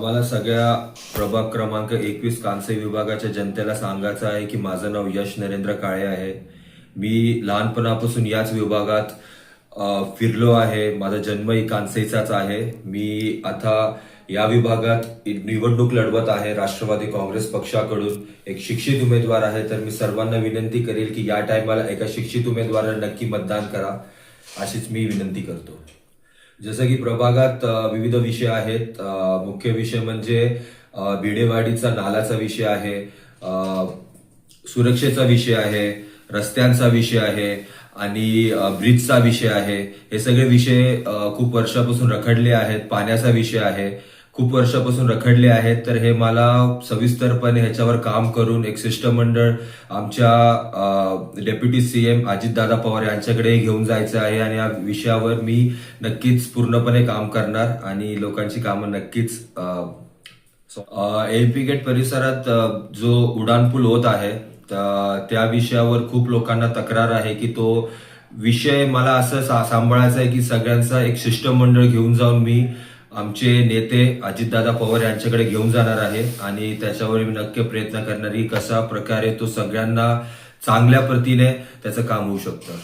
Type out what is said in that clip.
मला सगळ्या प्रभाग क्रमांक 21 कांसे विभागाच्या जनतेला सांगायचं आहे की माझं नाव यश नरेंद्र काळे आहे. मी लहानपणापासून याच विभागात फिरलो आहे. माझा जन्मही कांसेचाच आहे. मी आता या विभागात निवडणूक लढवत आहे. राष्ट्रवादी काँग्रेस पक्षाकडून एक शिक्षित उमेदवार आहे. तर मी सर्वांना विनंती करेल की या टायमाला एका शिक्षित उमेदवाराला नक्की मतदान करा, अशीच मी विनंती करतो. जसं की प्रभागात विविध विषय आहेत. मुख्य विषय म्हणजे भिडेवाडीचा नालाचा विषय आहे, सुरक्षेचा विषय आहे, रस्त्यांचा विषय आहे आणि ब्रिजचा विषय आहे. हे सगळे विषय खूप वर्षापासून रखडले आहेत. पाण्याचा विषय आहे, खूप वर्षापासून रखडले आहेत. तर हे मला सविस्तरपणे ह्याच्यावर काम करून एक शिष्टमंडळ आमच्या डेप्युटी सीएम अजितदादा पवार यांच्याकडे घेऊन जायचं आहे आणि या विषयावर मी नक्कीच पूर्णपणे काम करणार आणि लोकांची कामं नक्कीच एपी गेट परिसरात जो उड्डाणपूल होत आहे त्या विषयावर खूप लोकांना तक्रार आहे की तो विषय मला असं सांभाळायचा आहे की सगळ्यांचा एक शिष्टमंडळ घेऊन जाऊन मी आमचे नेते अजितदादा पवार यांच्याकडे घेऊन जाणार आहे आणि त्याच्यावर मी नक्की प्रयत्न करणार की कशा प्रकारे तो सगळ्यांना चांगल्या प्रतीने त्याचं काम होऊ शकतं.